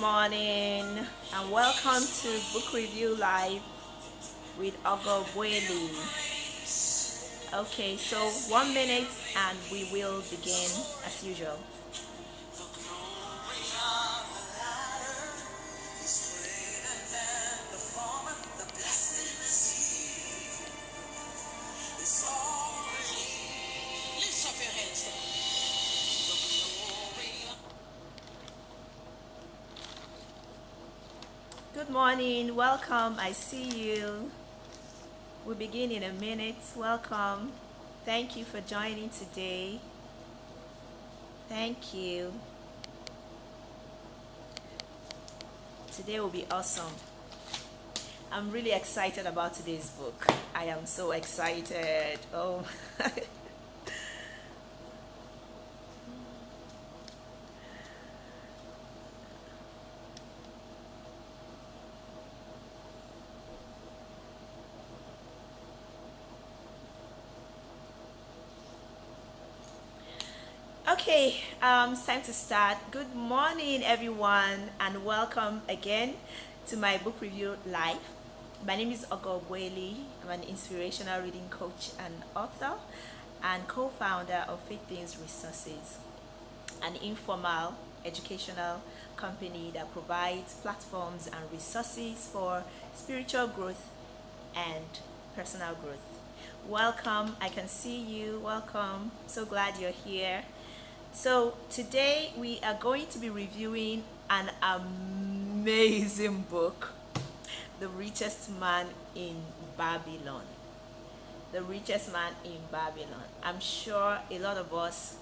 morning and welcome to Book Review Live with Ogbueli. Okay, so 1 minute and we will begin as usual. Good morning, welcome, I see you. We'll begin in a minute. Welcome. Thank you for joining today. Thank you. Today will be awesome. I'm really excited about today's book. I am so excited. Oh. Okay, it's time to start. Good morning, everyone, and welcome again to my book review live. My name is Ogbueli. I'm an inspirational reading coach and author and co-founder of Faith Things Resources, an informal educational company that provides platforms and resources for spiritual growth and personal growth. Welcome, I can see you. Welcome, so glad you're here. So today we are going to be reviewing an amazing book, The Richest Man in Babylon. The Richest Man in Babylon. I'm sure a lot of us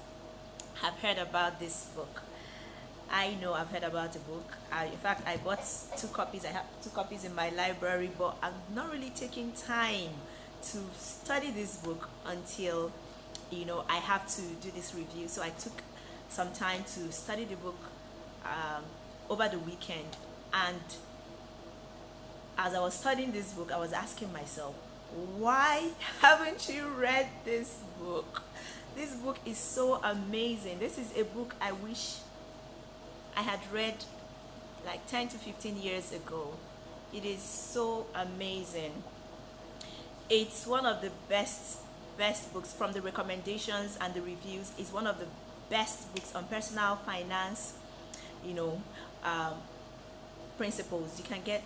have heard about this book. I know I've heard about the book. In fact, I bought 2 copies. I have 2 copies in my library, but I'm not really taking time to study this book until I have to do this review. So I took some time to study the book over the weekend, and as I was studying this book, I was asking myself, why haven't you read this book? This book is so amazing. This is a book I wish I had read like 10 to 15 years ago. It is so amazing. It's one of the best books. From the recommendations and the reviews, is one of the best books on personal finance principles. You can get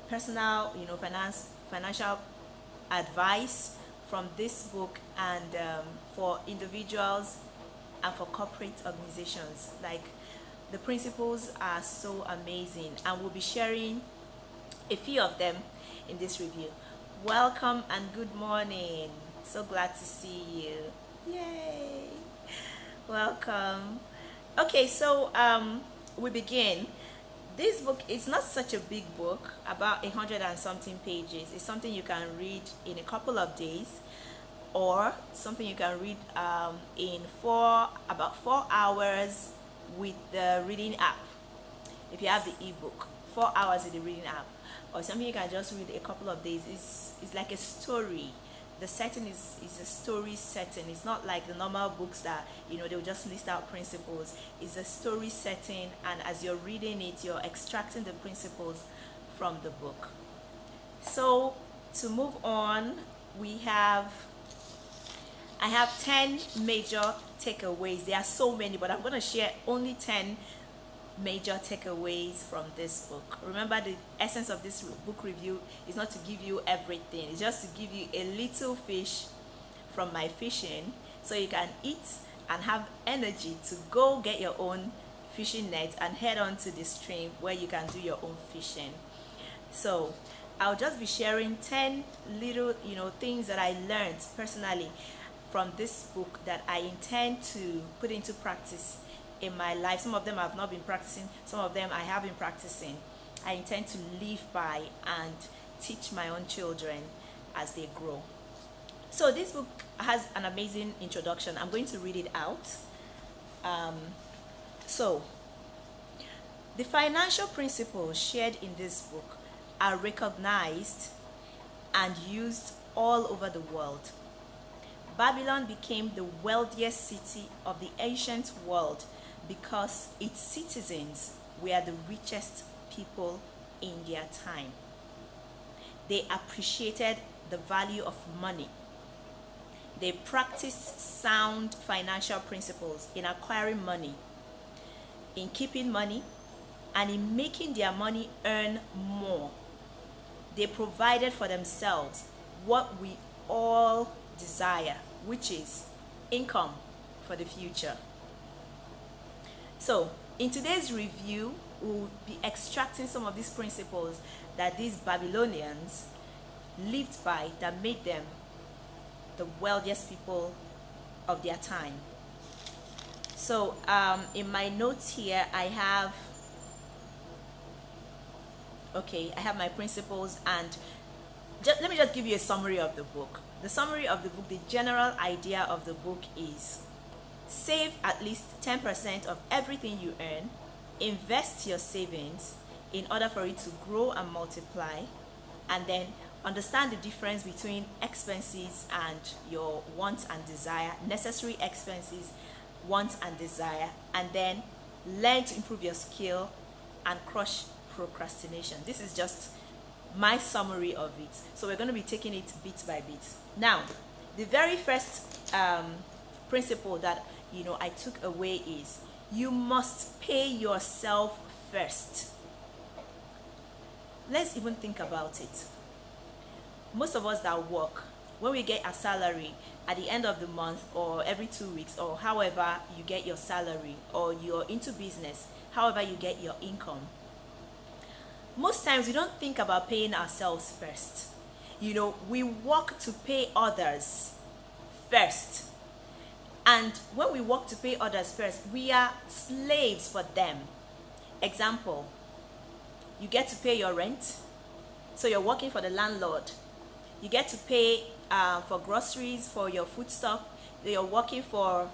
personal financial advice from this book, and for individuals and for corporate organizations. Like, the principles are so amazing, and we'll be sharing a few of them in this review. Welcome and good morning. So glad to see you. Yay. Welcome. Okay, so we begin. This book is not such a big book, about 100 and something pages. It's something you can read in a couple of days, or something you can read in about 4 hours with the reading app. If you have the ebook, 4 hours with the reading app, or something you can just read a couple of days. It's like a story. The setting is a story setting. It's not like the normal books that they'll just list out principles. It's a story setting, and as you're reading it, you're extracting the principles from the book. So to move on, I have 10 major takeaways. There are so many, but I'm going to share only 10 major takeaways from this book. Remember, the essence of this book review is not to give you everything. It's just to give you a little fish from my fishing, so you can eat and have energy to go get your own fishing net and head on to the stream where you can do your own fishing. So I'll just be sharing 10 little things that I learned personally from this book that I intend to put into practice in my life. Some of them I've not been practicing, some of them I have been practicing. I intend to live by and teach my own children as they grow. So this book has an amazing introduction. I'm going to read it out. So the financial principles shared in this book are recognized and used all over the world. Babylon became the wealthiest city of the ancient world because its citizens were the richest people in their time. They appreciated the value of money. They practiced sound financial principles in acquiring money, in keeping money, and in making their money earn more. They provided for themselves what we all desire, which is income for the future. So, in today's review, we'll be extracting some of these principles that these Babylonians lived by that made them the wealthiest people of their time. So, in my notes here, I have my principles, and let me just give you a summary of the book. The summary of the book, the general idea of the book is: save at least 10% of everything you earn, invest your savings in order for it to grow and multiply, and then understand the difference between expenses and your wants and desire, necessary expenses, wants and desire, and then learn to improve your skill and crush procrastination. This is just my summary of it. So we're going to be taking it bit by bit. Now, the very first principle that I took away is you must pay yourself first. Let's even think about it. Most of us that work, when we get a salary at the end of the month or every 2 weeks or however you get your salary, or you're into business, however you get your income, most times we don't think about paying ourselves first. We work to pay others first. And when we work to pay others first, we are slaves for them. Example, you get to pay your rent, so you're working for the landlord. You get to pay for groceries, for your food stuff. You're working for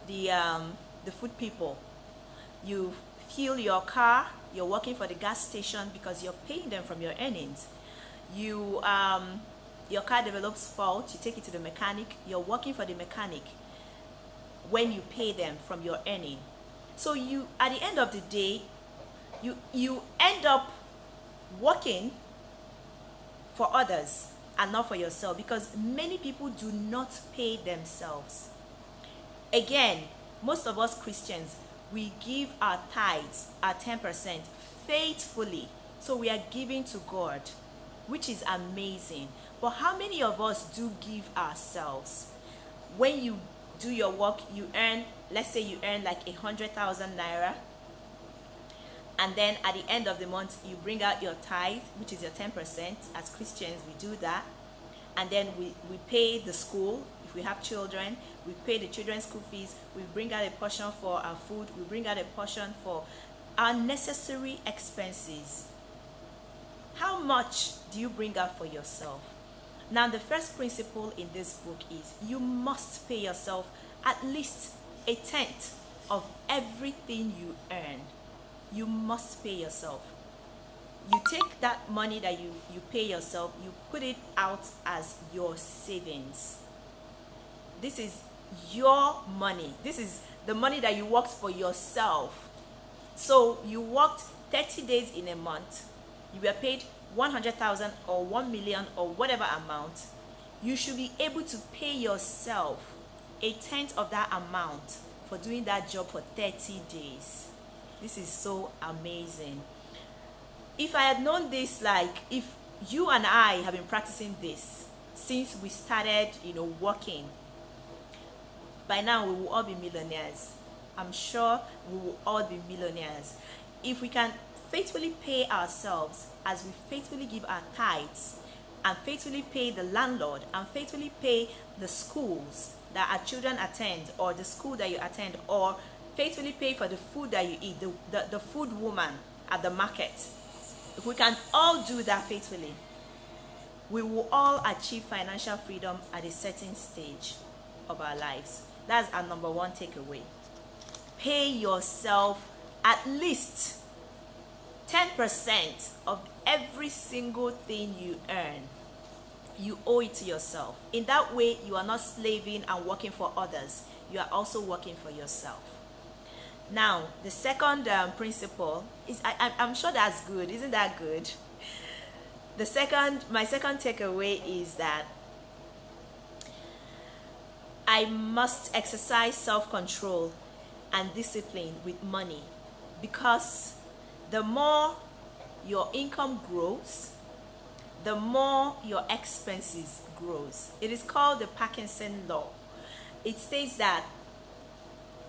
the food people. You fuel your car. You're working for the gas station because you're paying them from your earnings. Your car develops fault. You take it to the mechanic. You're working for the mechanic when you pay them from your earning. So at the end of the day, you end up working for others and not for yourself, because many people do not pay themselves. Again, most of us Christians, we give our tithes, our 10%, faithfully. So we are giving to God, which is amazing. But how many of us do give ourselves? When you do your work, you earn, let's say you earn like 100,000 naira. And then at the end of the month, you bring out your tithe, which is your 10%. As Christians, we do that. And then we pay the school. If we have children, we pay the children's school fees. We bring out a portion for our food. We bring out a portion for our necessary expenses. How much do you bring out for yourself? Now, the first principle in this book is you must pay yourself at least 1/10 of everything you earn. You must pay yourself. You take that money that you pay yourself, you put it out as your savings. This is your money. This is the money that you worked for yourself. So you worked 30 days in a month. You were paid 100,000 or 1 million or whatever amount. You should be able to pay yourself 1/10 of that amount for doing that job for 30 days. This is so amazing. If I had known this, like if you and I have been practicing this since we started, working, by now we will all be millionaires. I'm sure we will all be millionaires. If we can faithfully pay ourselves as we faithfully give our tithes, and faithfully pay the landlord, and faithfully pay the schools that our children attend, or the school that you attend, or faithfully pay for the food that you eat, the food woman at the market. If we can all do that faithfully, we will all achieve financial freedom at a certain stage of our lives. That's our number one takeaway. Pay yourself at least 10% of every single thing you earn. You owe it to yourself. In that way, you are not slaving and working for others. You are also working for yourself. Now, the second principle is, I'm sure that's good. Isn't that good? My second takeaway is that I must exercise self-control and discipline with money, because the more your income grows, the more your expenses grows. It is called the Parkinson law. It states that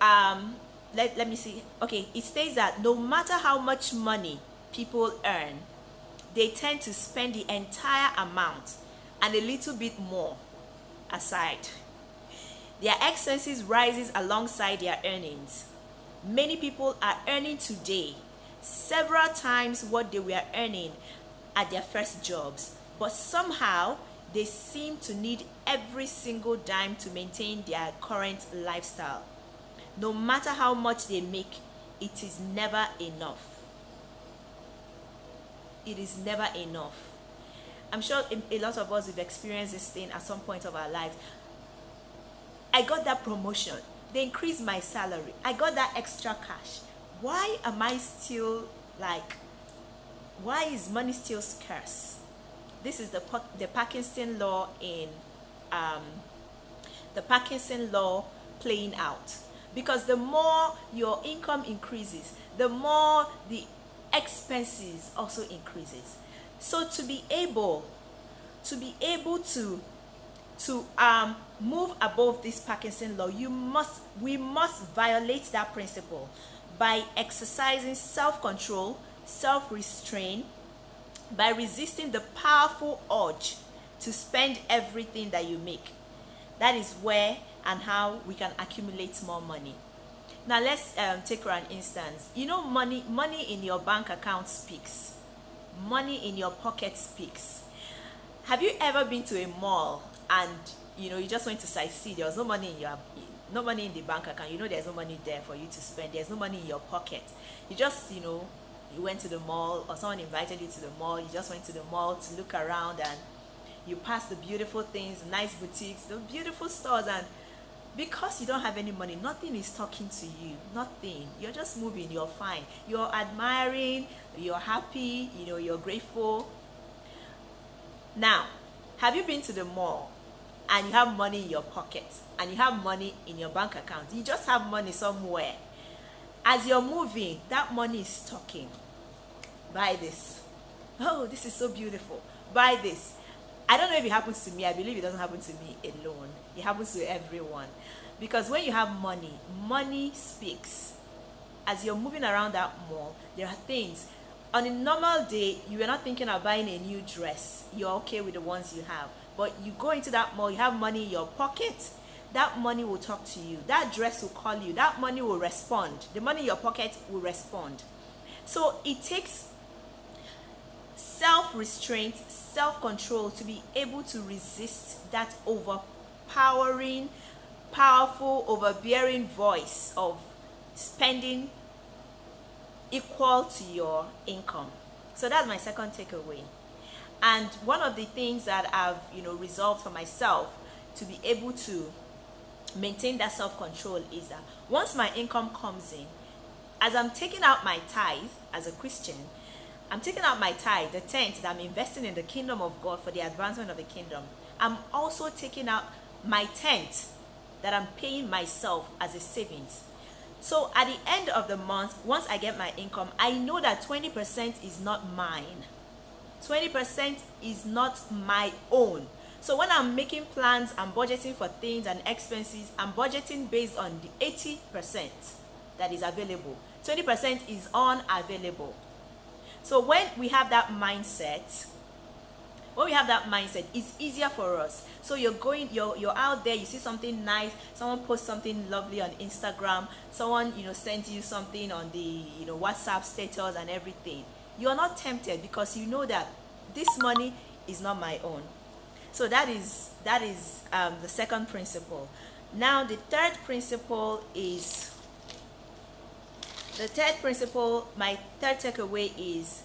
let me see. Okay, it states that no matter how much money people earn, they tend to spend the entire amount and a little bit more aside. Their expenses rises alongside their earnings. Many people are earning today several times what they were earning at their first jobs, but somehow they seem to need every single dime to maintain their current lifestyle. No matter how much they make, it is never enough. It is never enough. I'm sure a lot of us have experienced this thing at some point of our lives. I got that promotion. They increased my salary. I got that extra cash. Why am I still why is money still scarce? This is the Parkinson law in the Parkinson law playing out. Because the more your income increases, the more the expenses also increases. So to be able to move above this Parkinson law, we must violate that principle by exercising self-control, self-restraint, by resisting the powerful urge to spend everything that you make. That is where and how we can accumulate more money. Now let's take for an instance. You know, money in your bank account speaks. Money in your pocket speaks. Have you ever been to a mall and you just went to sightsee? There was no money in the bank account. There's no money there for you to spend. There's no money in your pocket. You just you went to the mall, or someone invited you to the mall. You just went to the mall to look around, and you passed the beautiful things, nice boutiques, the beautiful stores, and because you don't have any money, nothing is talking to you. Nothing. You're just moving. You're fine. You're admiring. You're happy. You're grateful. Now, have you been to the mall and you have money in your pocket and you have money in your bank account? You just have money somewhere. As you're moving, that money is talking. Buy this. Oh, this is so beautiful. Buy this. I don't know if it happens to me. I believe it doesn't happen to me alone. It happens to everyone. Because when you have money, money speaks. As you're moving around that mall, there are things. On a normal day, you are not thinking of buying a new dress. You're okay with the ones you have. But you go into that mall, you have money in your pocket. That money will talk to you. That dress will call you. That money will respond. The money in your pocket will respond. So it takes self-restraint, self-control to be able to resist that overpowering, powerful, overbearing voice of spending equal to your income. So that's my second takeaway. And one of the things that I've resolved for myself to be able to maintain that self-control is that once my income comes in, as I'm taking out my tithe as a Christian, I'm taking out my tithe, the tenth that I'm investing in the kingdom of God for the advancement of the kingdom. I'm also taking out my tenth that I'm paying myself as a savings. So at the end of the month, once I get my income, I know that 20% is not mine. 20% is not my own. So when I'm making plans, I'm budgeting for things and expenses, I'm budgeting based on the 80% that is available. 20% is unavailable. So when we have that mindset, it's easier for us. So you're out there, you see something nice, someone posts something lovely on Instagram, someone sends you something on the WhatsApp status and everything. You're not tempted because you know that this money is not my own. So that is the second principle. Now the third principle, my third takeaway is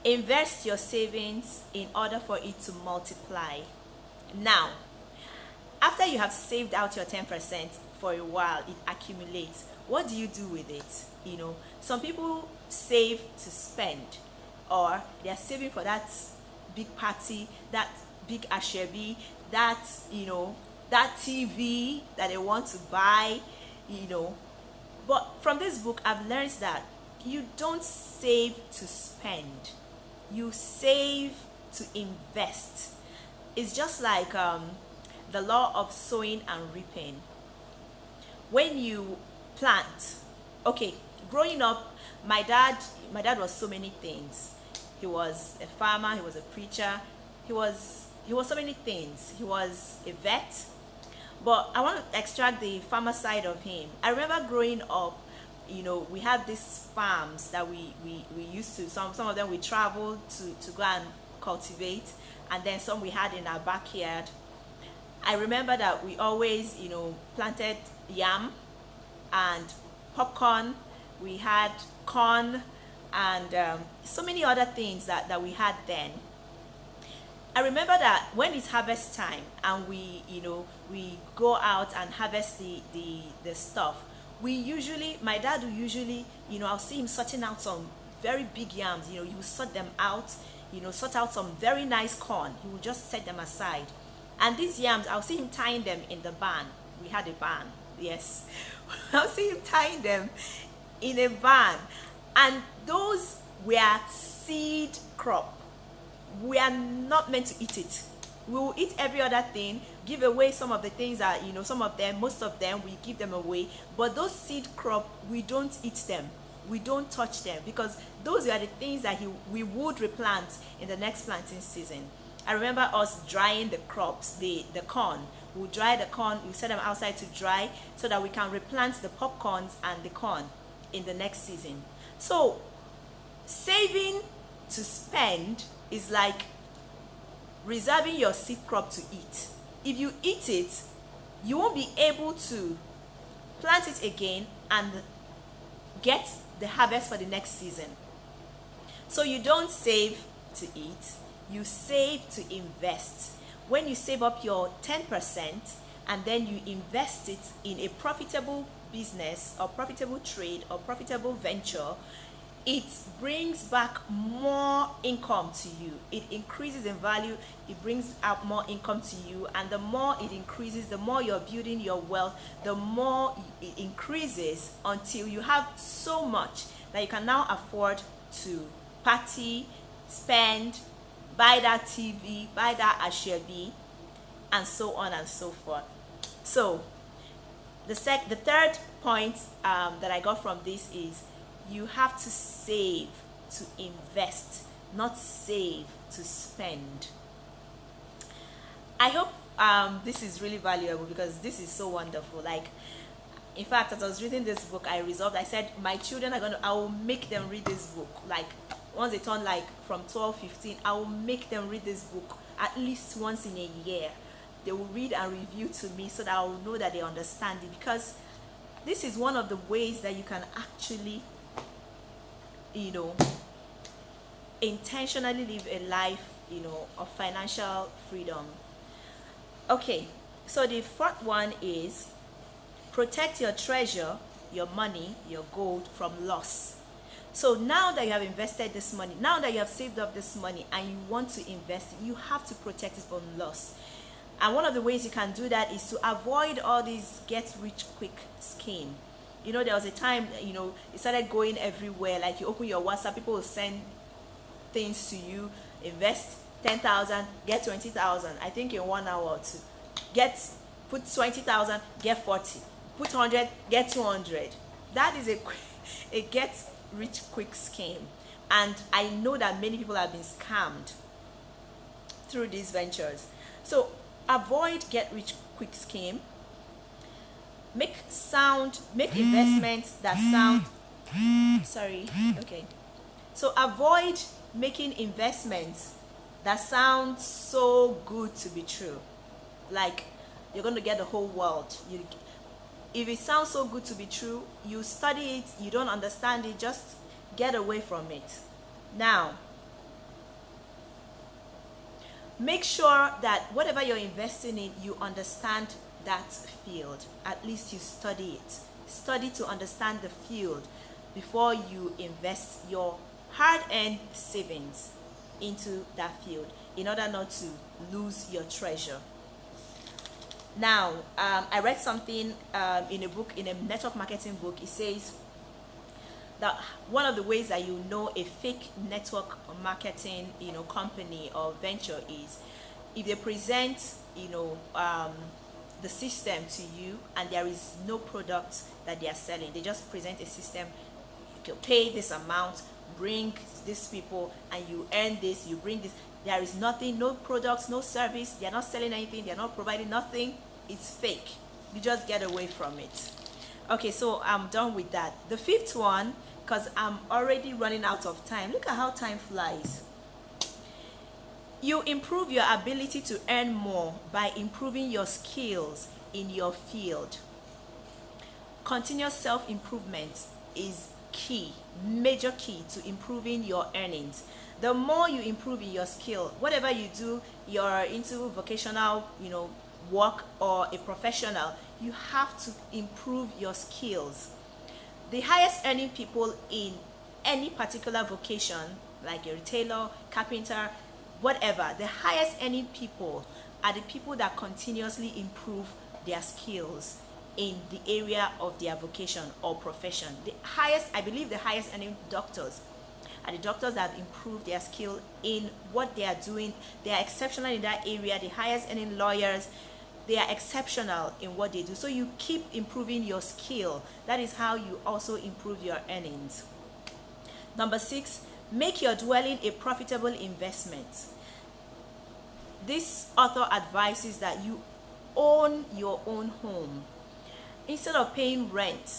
invest your savings in order for it to multiply. Now, after you have saved out your 10%, for a while, it accumulates. What do you do with it? You know, some people save to spend, or they're saving for that big party, that big ashebi, that, you know, that TV that they want to buy, you know. But from this book, I've learned that you don't save to spend, you save to invest. It's just like the law of sowing and reaping. When you plant, okay, growing up, my dad was so many things. He was a farmer, he was a preacher, he was so many things. He was a vet. But I want to extract the farmer side of him. I remember growing up, you know, we had these farms that we used to, some of them we traveled to go and cultivate, and then some we had in our backyard. I remember that we always, you know, planted yam and popcorn. We had corn and so many other things that we had then. I remember that when it's harvest time and we, you know, we go out and harvest the stuff, we usually, my dad will usually, you know, I'll see him sorting out some very big yams. You know, he will sort them out, you know, sort out some very nice corn. He will just set them aside. And these yams, I'll see him tying them in the barn. We had a barn, yes. I'll see him tying them in a barn. And those were seed crop. We are not meant to eat it. We will eat every other thing, give away some of the things that, you know, some of them, most of them, we give them away. But those seed crop, we don't eat them. We don't touch them, because those are the things that we would replant in the next planting season. I remember us drying the crops, the corn. We'll dry the corn, we set them outside to dry so that we can replant the popcorns and the corn in the next season. So saving to spend is like reserving your seed crop to eat. If you eat it, you won't be able to plant it again and get the harvest for the next season. So you don't save to eat, you save to invest. When you save up your 10% and then you invest it in a profitable business or profitable trade or profitable venture, it brings back more income to you. It increases in value, it brings out more income to you, and the more it increases, the more you're building your wealth, the more it increases until you have so much that you can now afford to party, spend, buy that TV, buy that ashebi, and so on and so forth. So the third point that I got from this is you have to save to invest, not save to spend. I hope this is really valuable, because this is so wonderful. Like, in fact, as I was reading this book, I said my children I will make them read this book. Like, once they turn like from 12, 15, I will make them read this book at least once in a year. They will read and review to me so that I will know that they understand it, because this is one of the ways that you can actually, you know, intentionally live a life, you know, of financial freedom. Okay, so the fourth one is protect your treasure, your money, your gold from loss. So now that you have invested this money, now that you have saved up this money and you want to invest it, you have to protect it from loss. And one of the ways you can do that is to avoid all these get rich quick scheme. You know, there was a time, you know, it started going everywhere. Like, you open your WhatsApp, people will send things to you. Invest 10,000, get 20,000. I think in 1 hour or two. Put 20,000, get 40. Put 100, get 200. That is a get rich quick scheme. And I know that many people have been scammed through these ventures. So avoid get rich quick scheme. Make investments that sound, so avoid making investments that sound so good to be true. Like, you're going to get the whole world. If it sounds so good to be true, you study it, you don't understand it, just get away from it. Now, make sure that whatever you're investing in, you understand that field. At least you study it. Study to understand the field before you invest your hard-earned savings into that field, in order not to lose your treasure. Now, I read something in a book, in a network marketing book. It says that one of the ways that you know a fake network marketing, company or venture is if they present, the system to you and there is no product that they are selling. They just present a system. You can pay this amount, bring these people, and you earn this, you bring this. There is nothing, no products, no service. They're not selling anything, they're not providing nothing. It's fake. You just get away from it. Okay, so I'm done with that. The fifth one, because I'm already running out of time. Look at how time flies. You improve your ability to earn more by improving your skills in your field. Continuous self-improvement is key, major key to improving your earnings. The more you improve in your skill, whatever you do, you're into vocational, work or a professional, you have to improve your skills. The highest earning people in any particular vocation, like a retailer, carpenter, whatever, the highest earning people are the people that continuously improve their skills in the area of their vocation or profession. The highest, I believe the highest earning doctors are the doctors that have improved their skill in what they are doing. They are exceptional in that area. The highest earning lawyers, they are exceptional in what they do. So you keep improving your skill. That is how you also improve your earnings. Number 6, make your dwelling a profitable investment. This author advises that you own your own home. Instead of paying rent,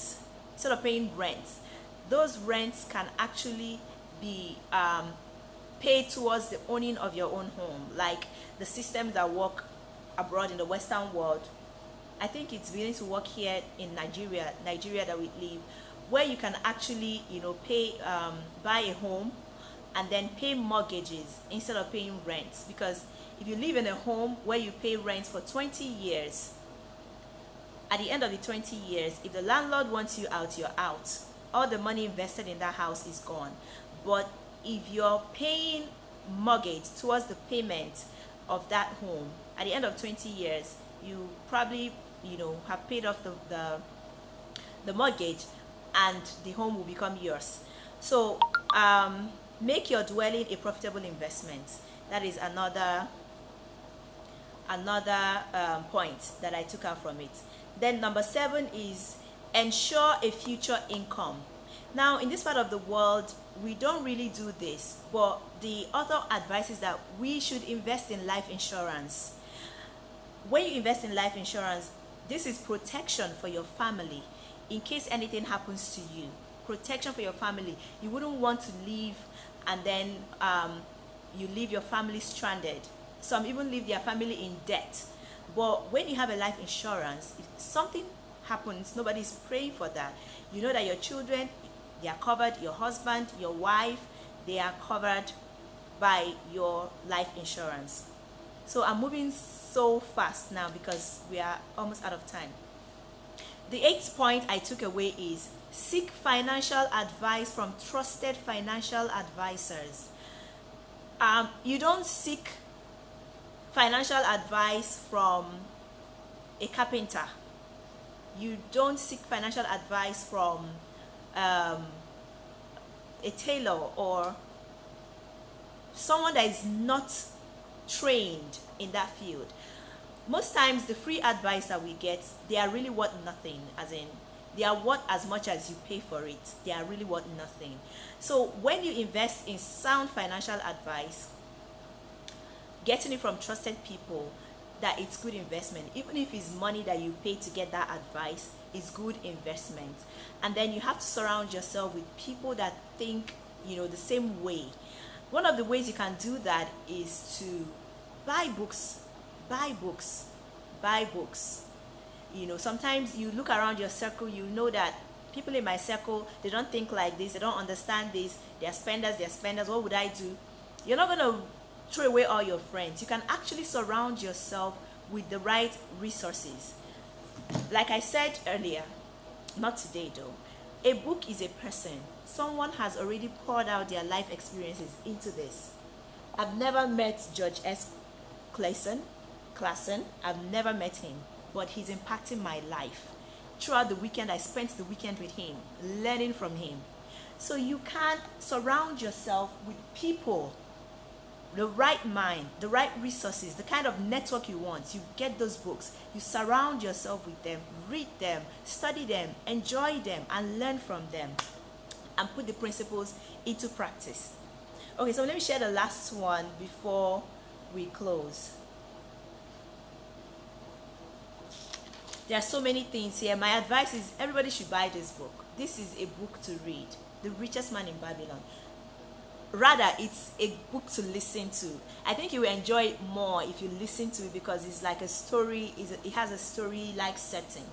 those rents can actually be paid towards the owning of your own home, like the systems that work abroad in the Western world. I think it's beginning to work here in Nigeria that we live, where you can actually, pay, buy a home and then pay mortgages instead of paying rents. Because if you live in a home where you pay rent for 20 years, at the end of the 20 years, if the landlord wants you out, you're out. All the money invested in that house is gone. But if you're paying mortgage towards the payment of that home, at the end of 20 years, you probably, have paid off the mortgage and the home will become yours. So make your dwelling a profitable investment. That is another point that I took out from it. Then number 7 is ensure a future income. Now, in this part of the world, we don't really do this, but the author advises that we should invest in life insurance. When you invest in life insurance, this is protection for your family in case anything happens to you. Protection for your family. You wouldn't want to leave and then you leave your family stranded. Some even leave their family in debt. But when you have a life insurance, if something happens, nobody's praying for that. You know that your children, they are covered, your husband, your wife, they are covered by your life insurance. So I'm moving so fast now because we are almost out of time. The 8th point I took away is seek financial advice from trusted financial advisors. You don't seek financial advice from a carpenter. You don't seek financial advice from a tailor or someone that is not trained in that field. Most times the free advice that we get, they are really worth nothing, as in they are worth as much as you pay for it. They are really worth nothing. So when you invest in sound financial advice, getting it from trusted people, that it's good investment. Even if it's money that you pay to get that advice, it's good investment. And then you have to surround yourself with people that think, the same way. One of the ways you can do that is to buy books. Sometimes you look around your circle, you know that people in my circle, they don't think like this, they don't understand this, they're spenders, what would I do? You're not going to throw away all your friends. You can actually surround yourself with the right resources. Like I said earlier, not today though, a book is a person. Someone has already poured out their life experiences into this. I've never met Judge S. Clason. I've never met him, but he's impacting my life. Throughout the weekend, I spent the weekend with him, learning from him. So you can surround yourself with people, the right mind, the right resources, the kind of network you want. You get those books, you surround yourself with them, read them, study them, enjoy them, and learn from them, and put the principles into practice. Okay, so let me share the last one before we close. There are so many things here. My advice is everybody should buy this book. This is a book to read. The Richest Man in Babylon. Rather, it's a book to listen to. I think you will enjoy it more if you listen to it, because it's like a story. It has a story-like setting.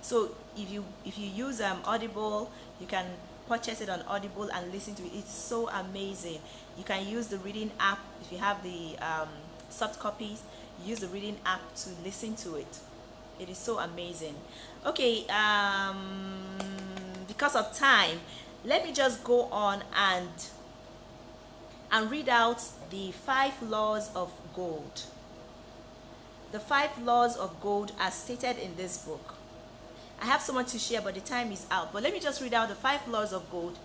So if you use Audible, you can purchase it on Audible and listen to it. It's so amazing. You can use the reading app. If you have the soft copies, use the reading app to listen to it. It is so amazing. Okay, because of time, let me just go on and read out the 5 laws of gold. The 5 laws of gold are stated in this book. I have so much to share, but the time is out. But let me just read out the 5 laws of gold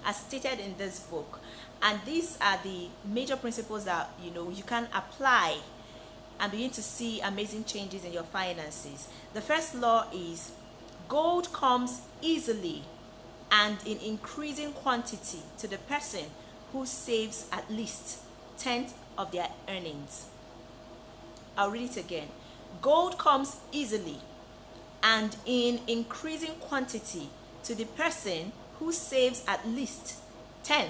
as stated in this book. And these are the major principles that you can apply and begin to see amazing changes in your finances. The first law is gold comes easily and in increasing quantity to the person who saves at least 10th of their earnings. I'll read it again. Gold comes easily and in increasing quantity to the person who saves at least 10th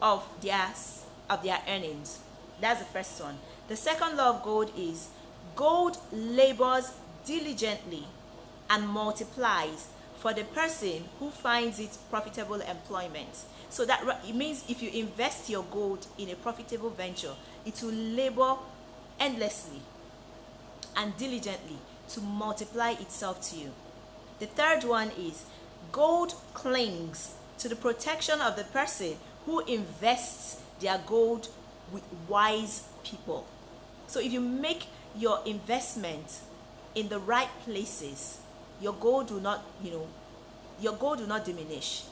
of their earnings. That's the first one. The second law of gold is gold labors diligently and multiplies for the person who finds it profitable employment. So that it means if you invest your gold in a profitable venture, it will labor endlessly and diligently to multiply itself to you. The third one is gold clings to the protection of the person who invests their gold with wise people. So if you make your investment in the right places, your gold will not diminish.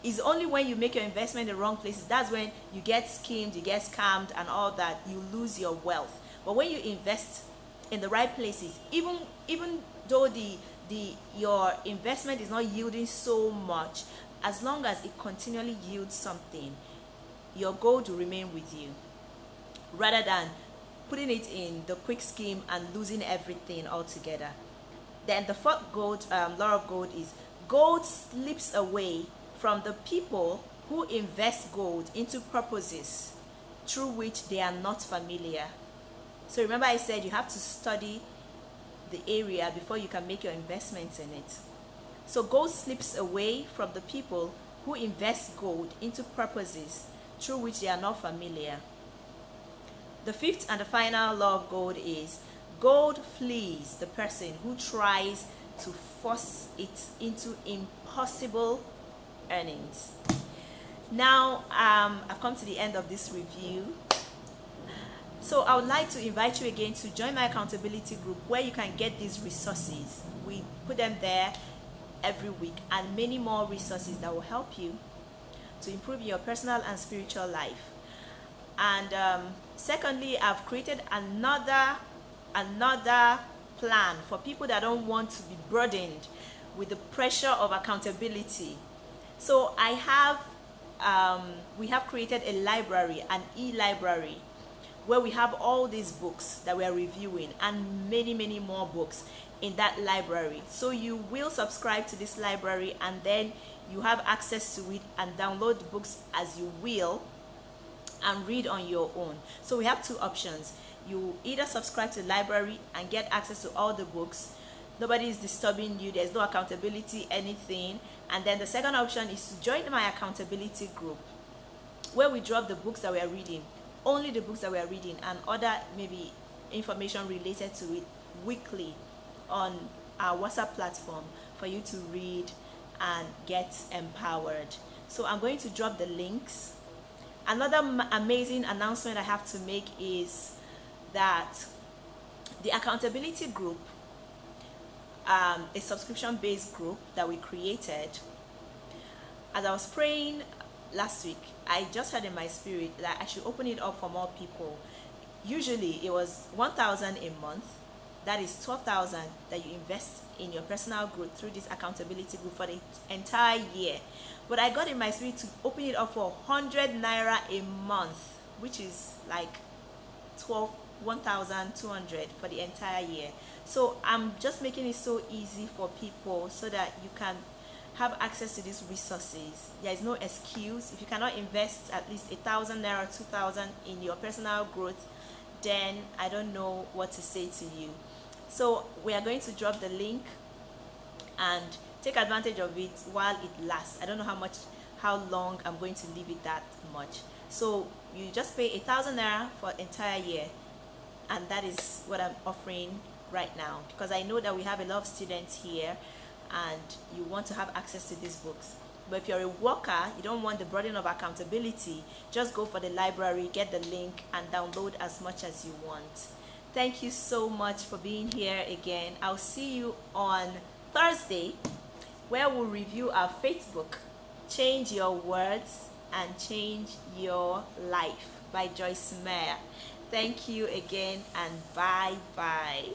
It's only when you make your investment in the wrong places, that's when you get schemed, you get scammed and all that, you lose your wealth. But when you invest in the right places, even though your investment is not yielding so much, as long as it continually yields something, your gold will remain with you, rather than putting it in the quick scheme and losing everything altogether. Then the fourth law of gold is gold slips away from the people who invest gold into purposes through which they are not familiar. So remember I said you have to study the area before you can make your investments in it. So gold slips away from the people who invest gold into purposes through which they are not familiar. The fifth and the final law of gold is gold flees the person who tries to force it into impossible earnings. Now I've come to the end of this review. So I would like to invite you again to join my accountability group, where you can get these resources. We put them there every week, and many more resources that will help you to improve your personal and spiritual life. And secondly, I've created another plan for people that don't want to be burdened with the pressure of accountability. So we have created a library, an e-library, where we have all these books that we are reviewing and many more books in that library. So you will subscribe to this library, and then you have access to it and download the books as you will and read on your own. So we have two options. You either subscribe to the library and get access to all the books. Nobody is disturbing you, there's no accountability, anything. And then the second option is to join my accountability group, where we drop the books that we are reading, only the books that we are reading, and other maybe information related to it weekly on our WhatsApp platform for you to read and get empowered. So I'm going to drop the links. Another amazing announcement I have to make is that the accountability group, a subscription-based group that we created, as I was praying last week, I just had in my spirit that I should open it up for more people. Usually it was 1,000 a month. That is 12,000 that you invest in your personal growth through this accountability group for the entire year. But I got in my spirit to open it up for 100 naira a month, which is like 1,200 for the entire year. So I'm just making it so easy for people so that you can have access to these resources. There is no excuse. If you cannot invest at least 1,000 naira, 2,000 in your personal growth, then I don't know what to say to you. So we are going to drop the link and take advantage of it while it lasts. I don't know how long I'm going to leave it that much. So you just pay 1,000 naira for entire year, and that is what I'm offering right now, because I know that we have a lot of students here and you want to have access to these books. But if you're a worker, you don't want the burden of accountability, just go for the library, get the link, and download as much as you want. Thank you so much for being here again. I'll see you on Thursday, where we'll review our faith book, Change Your Words and Change Your Life by Joyce Meyer. Thank you again, and bye-bye.